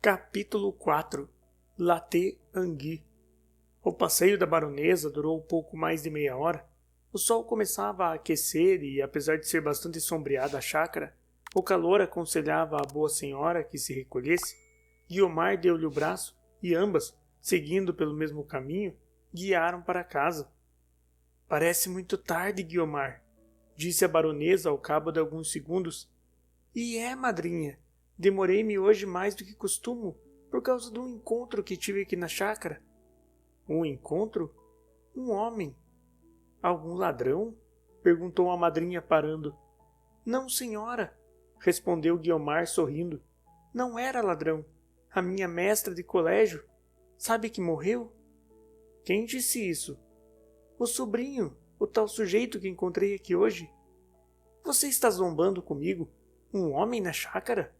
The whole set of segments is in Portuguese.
Capítulo 4 Latte Angui. O passeio da baronesa durou pouco mais de meia hora. O sol começava a aquecer e, apesar de ser bastante sombreada a chácara, o calor aconselhava à boa senhora que se recolhesse. Guiomar deu-lhe o braço e ambas, seguindo pelo mesmo caminho, guiaram para casa. Parece muito tarde, Guiomar, disse a baronesa ao cabo de alguns segundos. E é, madrinha. Demorei-me hoje mais do que costumo, por causa de um encontro que tive aqui na chácara. Um encontro? Um homem. Algum ladrão? Perguntou a madrinha parando. Não, senhora, respondeu Guiomar sorrindo. Não era ladrão. A minha mestra de colégio. Sabe que morreu? Quem disse isso? O sobrinho, o tal sujeito que encontrei aqui hoje. Você está zombando comigo? Um homem na chácara?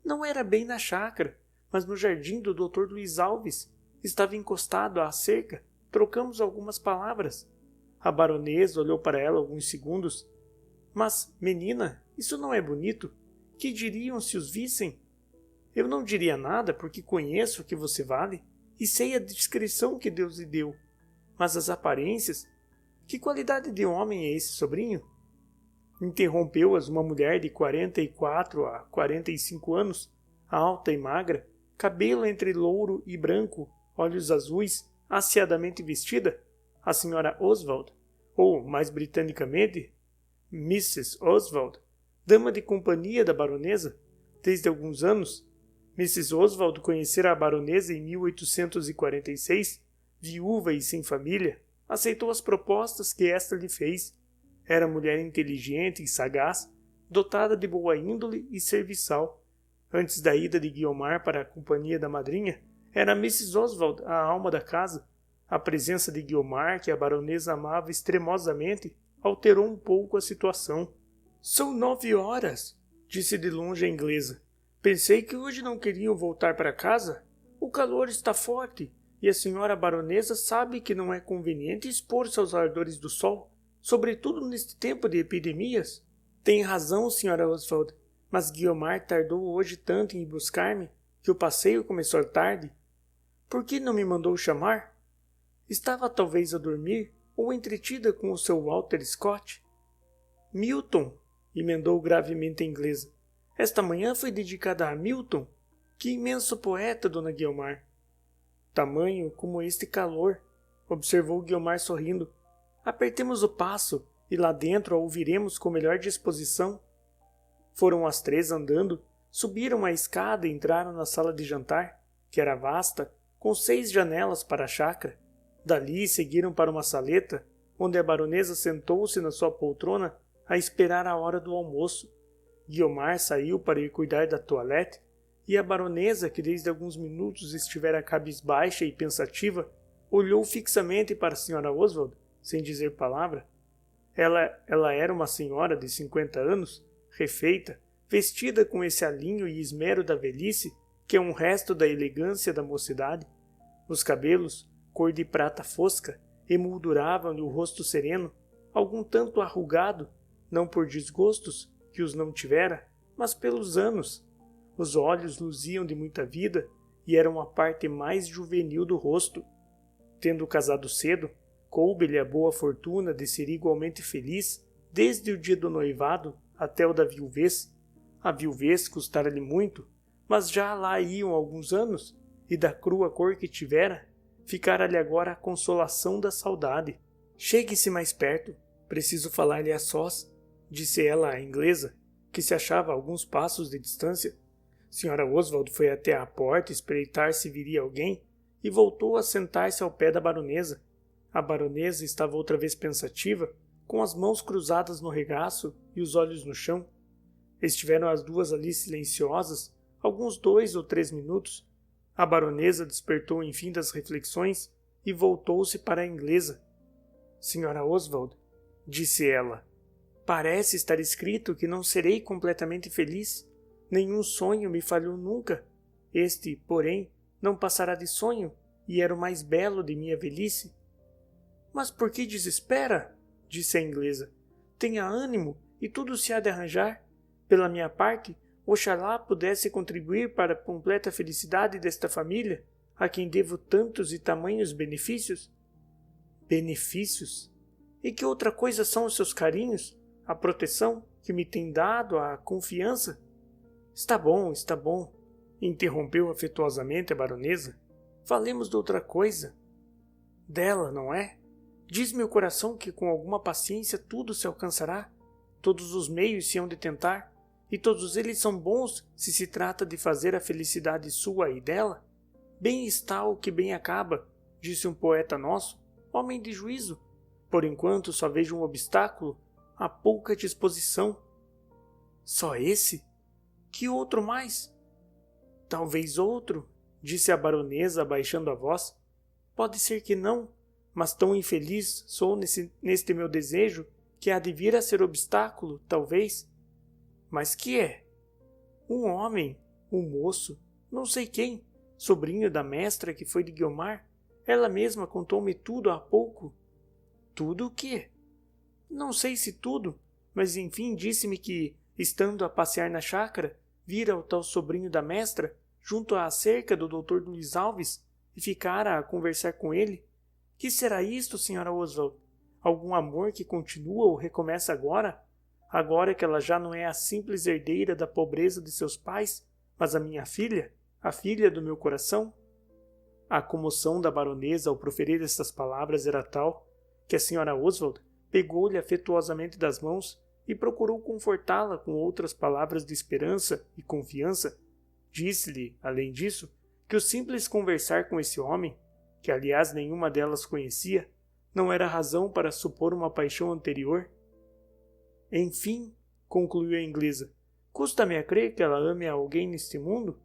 Não era bem na chácara, mas no jardim do Dr. Luiz Alves. Estava encostado à cerca. Trocamos algumas palavras. A baronesa olhou para ela alguns segundos. Mas, menina, isso não é bonito. Que diriam se os vissem? Eu não diria nada porque conheço o que você vale e sei a descrição que Deus lhe deu. Mas as aparências... Que qualidade de homem é esse sobrinho? Interrompeu-as uma mulher de 44 a 45 anos, alta e magra, cabelo entre louro e branco, olhos azuis, asseadamente vestida, a senhora Oswald, ou, mais britanicamente, Mrs. Oswald, dama de companhia da baronesa, desde alguns anos. Mrs. Oswald conhecera a baronesa em 1846, viúva e sem família, aceitou as propostas que esta lhe fez. Era mulher inteligente e sagaz, dotada de boa índole e serviçal. Antes da ida de Guiomar para a companhia da madrinha, era Mrs. Oswald a alma da casa. A presença de Guiomar, que a baronesa amava extremosamente, alterou um pouco a situação. São 9 horas, disse de longe a inglesa. Pensei que hoje não queriam voltar para casa. O calor está forte, e a senhora baronesa sabe que não é conveniente expor-se aos ardores do sol, sobretudo neste tempo de epidemias. Tem razão, senhora Oswald, mas Guiomar tardou hoje tanto em ir buscar-me que o passeio começou tarde. Por que não me mandou chamar? Estava talvez a dormir ou entretida com o seu Walter Scott. Milton, emendou gravemente a inglesa. Esta manhã foi dedicada a Milton. Que imenso poeta, dona Guiomar. Tamanho como este calor, observou Guiomar sorrindo. Apertemos o passo e lá dentro a ouviremos com melhor disposição. Foram as 3 andando, subiram a escada e entraram na sala de jantar, que era vasta, com 6 janelas para a chácara. Dali seguiram para uma saleta, onde a baronesa sentou-se na sua poltrona a esperar a hora do almoço. Guiomar saiu para ir cuidar da toilette, e a baronesa, que desde alguns minutos estivera cabisbaixa e pensativa, olhou fixamente para a senhora Oswald, sem dizer palavra. Ela era uma senhora de 50 anos, refeita, vestida com esse alinho e esmero da velhice, que é um resto da elegância da mocidade. Os cabelos, cor de prata fosca, emolduravam-lhe o rosto sereno, algum tanto arrugado, não por desgostos, que os não tivera, mas pelos anos. Os olhos luziam de muita vida e eram a parte mais juvenil do rosto. Tendo casado cedo, coube-lhe a boa fortuna de ser igualmente feliz desde o dia do noivado até o da viuvez. A viuvez custara-lhe muito, mas já lá iam alguns anos, e da crua cor que tivera, ficara-lhe agora a consolação da saudade. Chegue-se mais perto, preciso falar-lhe a sós, disse ela à inglesa, que se achava a alguns passos de distância. Senhora Oswald foi até à porta espreitar se viria alguém e voltou a sentar-se ao pé da baronesa. A baronesa estava outra vez pensativa, com as mãos cruzadas no regaço e os olhos no chão. Estiveram as duas ali silenciosas, alguns 2 ou 3 minutos. A baronesa despertou enfim das reflexões e voltou-se para a inglesa. Senhora Oswald, disse ela, parece estar escrito que não serei completamente feliz. Nenhum sonho me falhou nunca. Este, porém, não passará de sonho, e era o mais belo de minha velhice. Mas por que desespera? Disse a inglesa. Tenha ânimo, e tudo se há de arranjar. Pela minha parte, Oxalá pudesse contribuir para a completa felicidade desta família, a quem devo tantos e tamanhos benefícios. Benefícios? E que outra coisa são os seus carinhos, a proteção que me tem dado, a confiança? Está bom, interrompeu afetuosamente a baronesa. Falemos de outra coisa. Dela, não é? Diz-me o coração que com alguma paciência tudo se alcançará, todos os meios se hão de tentar, e todos eles são bons se se trata de fazer a felicidade sua e dela. Bem está o que bem acaba, disse um poeta nosso, homem de juízo. Por enquanto só vejo um obstáculo, a pouca disposição. Só esse? Que outro mais? Talvez outro, disse a baronesa abaixando a voz. Pode ser que não, mas tão infeliz sou neste meu desejo que há de vir a ser obstáculo, talvez. Mas que é? Um homem, um moço, não sei quem, sobrinho da mestra que foi de Guiomar. Ela mesma contou-me tudo há pouco. Tudo o quê? Não sei se tudo, mas enfim disse-me que, estando a passear na chácara, vira o tal sobrinho da mestra, junto à cerca do Dr. Luiz Alves, e ficara a conversar com ele. Que será isto, Sra. Oswald? Algum amor que continua ou recomeça agora? Agora que ela já não é a simples herdeira da pobreza de seus pais, mas a minha filha, a filha do meu coração? A comoção da baronesa ao proferir estas palavras era tal que a Sra. Oswald pegou-lhe afetuosamente das mãos e procurou confortá-la com outras palavras de esperança e confiança. Disse-lhe, além disso, que o simples conversar com esse homem, que aliás nenhuma delas conhecia, não era razão para supor uma paixão anterior. Enfim, concluiu a inglesa, custa-me a crer que ela ame a alguém neste mundo?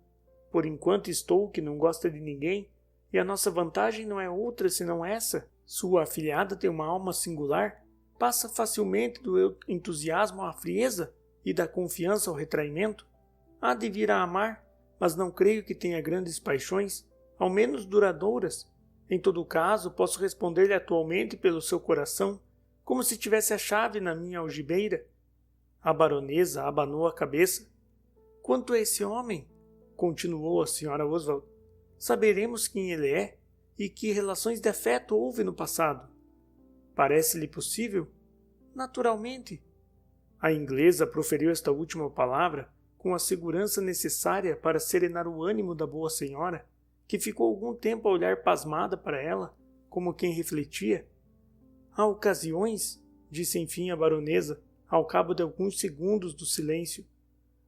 Por enquanto estou que não gosta de ninguém, e a nossa vantagem não é outra senão essa. Sua afilhada tem uma alma singular, passa facilmente do entusiasmo à frieza e da confiança ao retraimento. Há de vir a amar, mas não creio que tenha grandes paixões, ao menos duradouras. Em todo caso, posso responder-lhe atualmente pelo seu coração, como se tivesse a chave na minha algibeira. A baronesa abanou a cabeça. Quanto a esse homem, continuou a Sra. Oswald, saberemos quem ele é e que relações de afeto houve no passado. Parece-lhe possível? Naturalmente. A inglesa proferiu esta última palavra com a segurança necessária para serenar o ânimo da boa senhora, que ficou algum tempo a olhar pasmada para ela, como quem refletia. Há ocasiões, disse enfim a baronesa, ao cabo de alguns segundos do silêncio,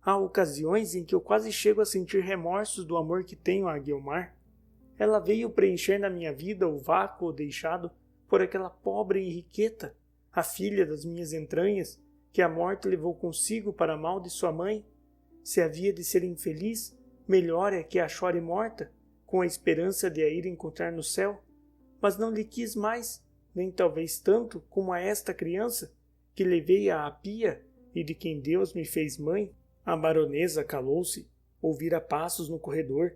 há ocasiões em que eu quase chego a sentir remorsos do amor que tenho a Guiomar. Ela veio preencher na minha vida o vácuo deixado por aquela pobre Henriqueta, a filha das minhas entranhas, que a morte levou consigo para mal de sua mãe. Se havia de ser infeliz, melhor é que a chore morta, com a esperança de a ir encontrar no céu. Mas não lhe quis mais, nem talvez tanto como a esta criança, que levei à pia e de quem Deus me fez mãe. A baronesa calou-se, ouvira passos no corredor.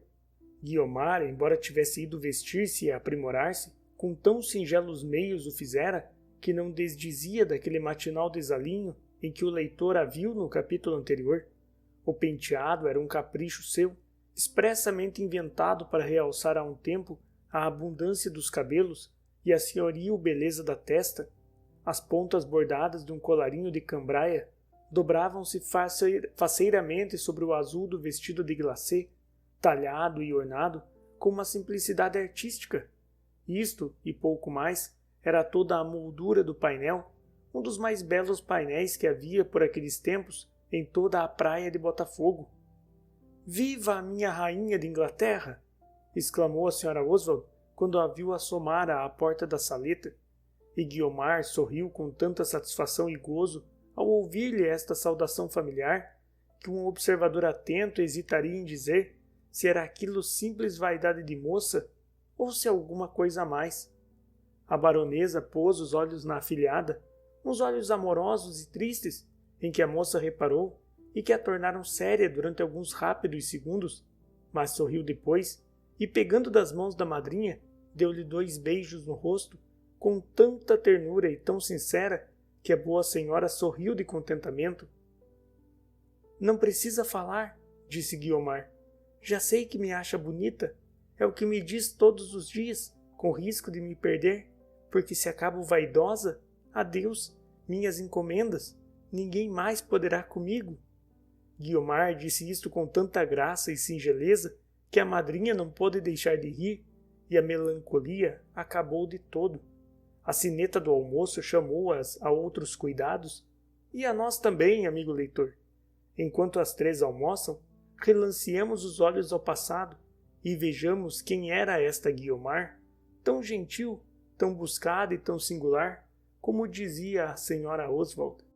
Guiomar, embora tivesse ido vestir-se e aprimorar-se, com tão singelos meios o fizera, que não desdizia daquele matinal desalinho em que o leitor a viu no capítulo anterior. O penteado era um capricho seu, expressamente inventado para realçar a um tempo a abundância dos cabelos e a senhoril beleza da testa. As pontas bordadas de um colarinho de cambraia dobravam-se faceiramente sobre o azul do vestido de glacê, talhado e ornado com uma simplicidade artística. Isto, e pouco mais, era toda a moldura do painel, um dos mais belos painéis que havia por aqueles tempos em toda a praia de Botafogo. Viva a minha rainha de Inglaterra! Exclamou a Sra. Oswald quando a viu assomar à porta da saleta, e Guiomar sorriu com tanta satisfação e gozo ao ouvir-lhe esta saudação familiar, que um observador atento hesitaria em dizer se era aquilo simples vaidade de moça ou se alguma coisa a mais. A baronesa pôs os olhos na afilhada, uns olhos amorosos e tristes, em que a moça reparou e que a tornaram séria durante alguns rápidos segundos, mas sorriu depois e, pegando das mãos da madrinha, deu-lhe 2 beijos no rosto, com tanta ternura e tão sincera que a boa senhora sorriu de contentamento. Não precisa falar, disse Guiomar. Já sei que me acha bonita. É o que me diz todos os dias, com risco de me perder, porque se acabo vaidosa, adeus, minhas encomendas, ninguém mais poderá comigo. Guiomar disse isto com tanta graça e singeleza que a madrinha não pôde deixar de rir e a melancolia acabou de todo. A sineta do almoço chamou-as a outros cuidados e a nós também, amigo leitor. Enquanto as três almoçam, relanceemos os olhos ao passado e vejamos quem era esta Guiomar, tão gentil, tão buscada e tão singular, como dizia a senhora Oswald.